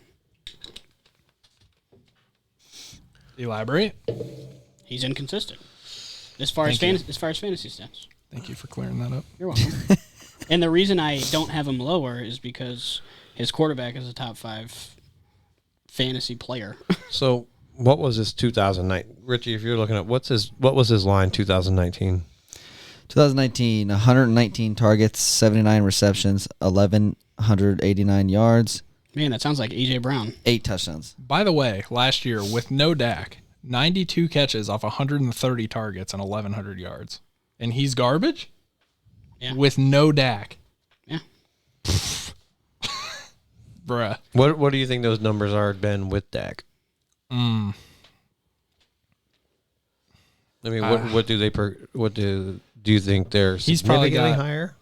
Elaborate. He's inconsistent. As far as Thank fantasy stats. Thank you for clearing that up. You're welcome. And the reason I don't have him lower is because his quarterback is a top 5 fantasy player. So, what was his 2009? Richie, if you're looking at what was his line 2019? 2019, 119 targets, 79 receptions, 1,189 yards, Man, that sounds like AJ Brown. 8 touchdowns. By the way, last year with no Dak, 92 catches off 130 targets and 1,100 yards. And he's garbage? Yeah. With no Dak. Yeah. Bruh. What do you think those numbers are, Ben, with Dak? I mean, what do they do you think they're He's probably significantly got- higher?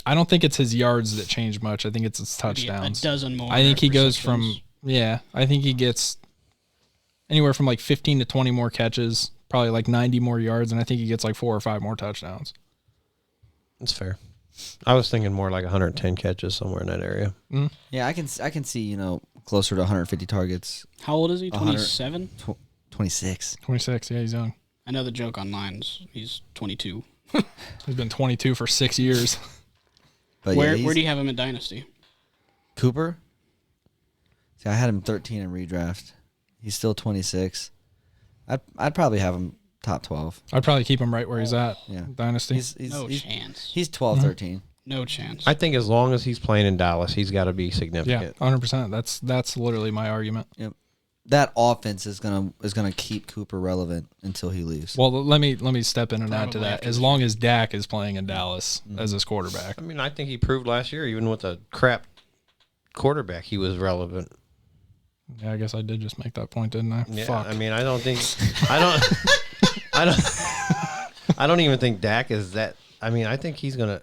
I don't think it's his yards that change much. I think it's his Maybe touchdowns. a dozen more. I think he goes from receptions. I think he gets anywhere from like 15 to 20 more catches, probably like 90 more yards, and I think he gets like 4 or 5 more touchdowns. That's fair. I was thinking more like 110 catches somewhere in that area. Yeah, I can see, closer to 150 targets. How old is he? 100. 27? 26. 26, yeah, he's young. I know the joke online is he's 22. He's been 22 for 6 years. But Where yeah, where do you have him in Dynasty? Cooper? See, I had him 13 in redraft. He's still 26. I'd probably have him top 12. I'd probably keep him right where he's at. Yeah. Dynasty. He's No chance. He's 12, 13. No chance. I think as long as he's playing in Dallas, he's got to be yeah, significant. 100%. That's literally my argument. Yep. That offense is gonna keep Cooper relevant until he leaves. Well, let me step in and add to Probably that. after As this long as Dak is playing in Dallas as his quarterback. I mean, I think he proved last year, even with a crap quarterback, he was relevant. Yeah, I guess I did just make that point, didn't I? Yeah, Fuck. I mean, I don't even think Dak is that. I mean, I think he's gonna.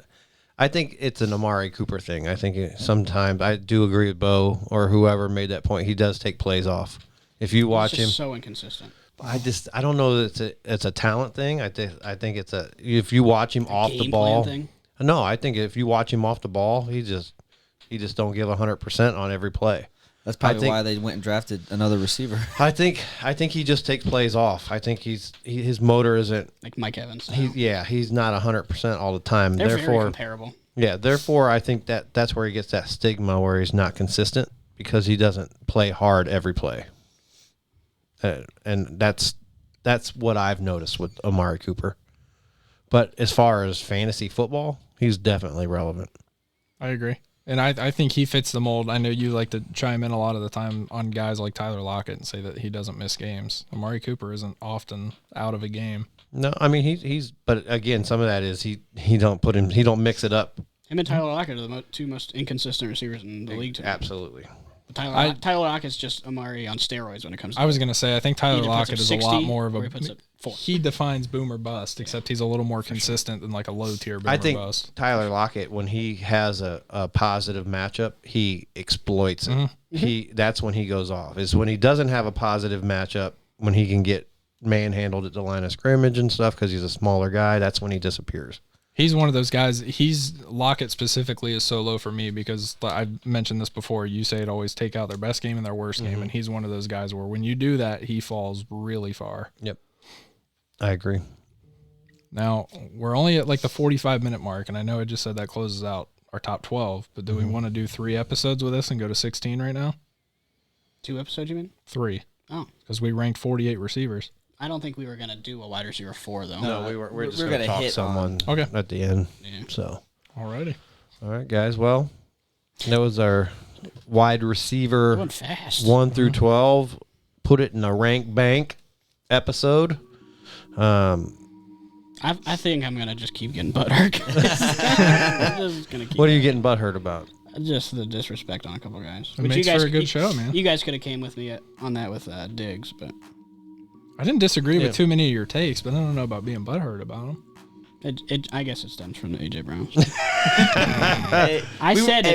I think it's an Amari Cooper thing. I think sometimes I do agree with Bo or whoever made that point. He does take plays off. If you watch He's just him, so inconsistent. I don't know that it's a talent thing. I think it's if you watch him off the Game ball. plan thing. No, I think if you watch him off the ball, he just don't give 100% on every play. That's probably why they went and drafted another receiver. I think he just takes plays off. I think his motor isn't Like Mike Evans. he's not 100% all the time. They're very Therefore, comparable. yeah, therefore I think that's where he gets that stigma where he's not consistent because he doesn't play hard every play. And that's what I've noticed with Amari Cooper. But as far as fantasy football, he's definitely relevant. I agree. And I think he fits the mold. I know you like to chime in a lot of the time on guys like Tyler Lockett and say that he doesn't miss games. Amari Cooper isn't often out of a game. No, I mean he's but again, some of that is he don't mix it up. Him and Tyler Lockett are the two most inconsistent receivers in the league. To me. Absolutely. Tyler Lockett's just Amari on steroids when it comes to I was going to say, I think Tyler Either puts Lockett up is 60 a lot more of or a. he puts up 4. He defines boom or bust, except he's a little more consistent than like a low tier boom I or think bust. Tyler Lockett, when he has a positive matchup, he exploits it. That's when he goes off. Is when he doesn't have a positive matchup, when he can get manhandled at the line of scrimmage and stuff because he's a smaller guy. That's when he disappears. He's one of those guys. Lockett specifically is so low for me because I've mentioned this before. You say it always take out their best game and their worst game, and he's one of those guys where when you do that, he falls really far. Yep, I agree. Now we're only at like the 45-minute mark, and I know I just said that closes out our top 12. But do we want to do 3 episodes with this and go to 16 right now? 2 episodes, you mean? 3, Oh, because we ranked 48 receivers. I don't think we were gonna do a wide receiver 4 though. No, we're just we're going to gonna talk hit someone Okay. at the end. Yeah. So, Alrighty. all right, guys. Well, that was our wide receiver Going fast. 1 through 12. Put it in a rank bank episode. I think I'm gonna just keep getting butthurt. I'm just gonna keep What are you getting butthurt about? just the disrespect on a couple guys. It makes for a good show, man. You guys could have came with me on that with Diggs, but I didn't disagree Yeah. with too many of your takes, but I don't know about being butthurt about them. I guess it stems from the AJ Brown.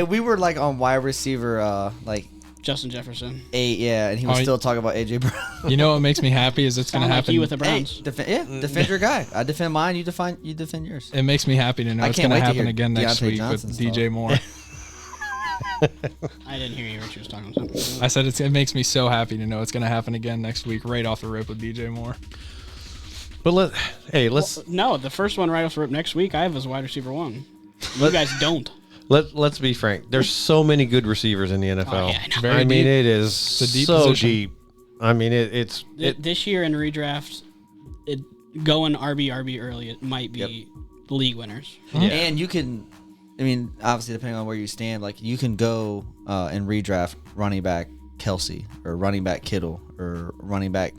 We were like on wide receiver, like Justin Jefferson. 8, yeah, and he was Oh, still talking about AJ Brown. You know what makes me happy is it's going Sound to like happen. you with the Hey, Browns. defend your guy. I defend mine. You defend yours. It makes me happy to know I it's can't going to wait to happen hear again next Deontay week Johnson's with DJ talk. Moore. I didn't hear you. Rich was talking about something. I said it makes me so happy to know it's going to happen again next week, right off the rip with DJ Moore. But let's No, the first one right off the rip next week, I have as wide receiver 1. You guys don't. let's be frank. There's so many good receivers in the NFL. Oh, yeah, I know. Very I mean, deep. it is It's a deep so position. deep. I mean, it's This year in redraft, going RB early, it might be league winners. And you can, I mean, obviously depending on where you stand, like you can go and redraft running back Kelsey or running back Kittle or running back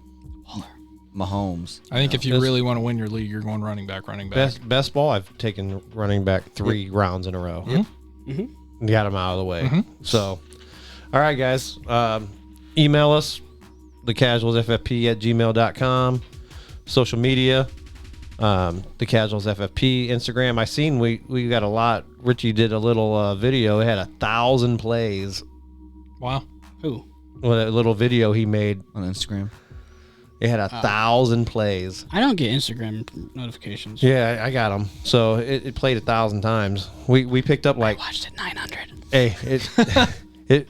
Mahomes. I think if you This- really want to win your league, you're going running back. best ball. I've taken running back 3 rounds in a row. Got him out of the way. So, all right, guys. Email us, thecasualsffp@gmail.com. Social media, the Casuals FFP. Instagram. I seen we got a lot. Richie did a little video. It had 1,000 plays. Wow. Who? Well, a little video he made. On Instagram. It had 1,000 plays. I don't get Instagram notifications. Yeah, I got them. So it played 1,000 times. We picked up like Watched it 900. hey it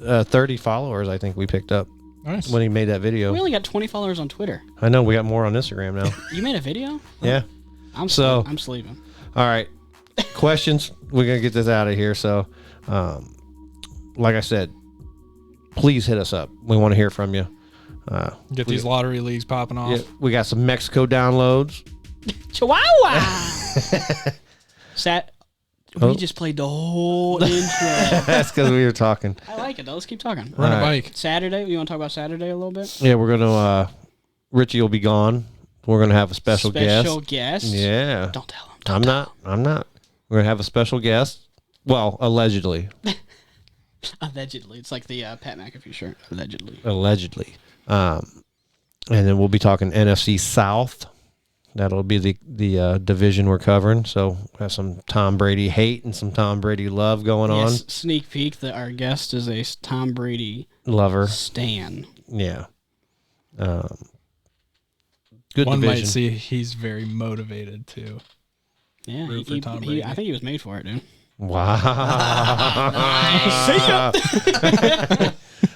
30 followers. I think we picked up Nice. when he made that video. We only got 20 followers on Twitter. I know we got more on Instagram now. You made a video? Yeah. I'm sleeping. All right. Questions. We're gonna get this out of here. So, like I said, please hit us up. We want to hear from you. Get these lottery leagues popping off. Yeah, we got some Mexico downloads. Chihuahua! Oh. We just played the whole intro. That's because we were talking. I like it though. Let's keep talking. Run a All right. bike. Saturday. You want to talk about Saturday a little bit? Yeah, we're gonna. Richie will be gone. We're gonna have a special guest. guest. Yeah. Don't tell him. I'm not. We're gonna have a special guest. Well, allegedly. Allegedly. It's like the Pat McAfee shirt. Allegedly. And then we'll be talking NFC South. That'll be the division we're covering. So have some Tom Brady hate and some Tom Brady love going on. Yes, sneak peek that our guest is a Tom Brady Lover. stan. Yeah. Good One division. might see he's very motivated too. Yeah, Root for Tom Brady. I think he was made for it, dude. Wow.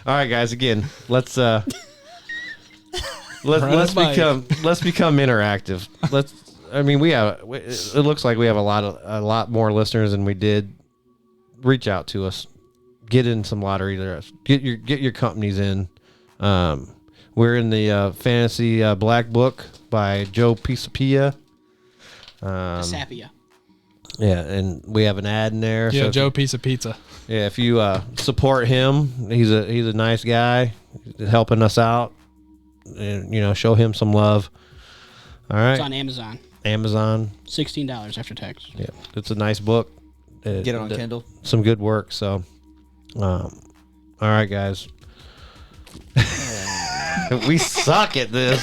All right, guys. Again, let's become interactive. It looks like we have a lot more listeners than we did. Reach out to us. Get in some lottery there. Get your companies in. We're in the fantasy black book by Joe Pisapia. Sapia. Yeah, and we have an ad in there. Yeah, so Joe Piece of Pizza. Yeah, if you support him, he's a nice guy, helping us out, and show him some love. All right, It's on Amazon. Amazon. $16 after tax. Yeah, it's a nice book. Get it on Kindle. Some good work. So, all right, guys. We suck at this.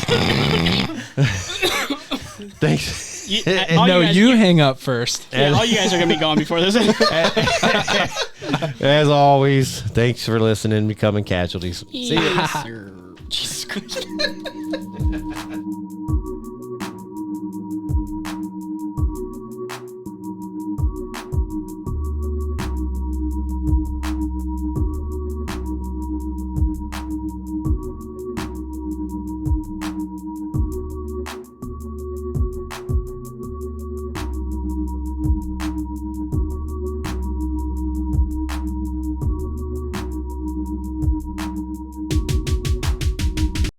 Thanks. No, you hang up first. Yeah, all you guys are going to be gone before this. As always, thanks for listening, becoming casualties. See you. Jesus Christ.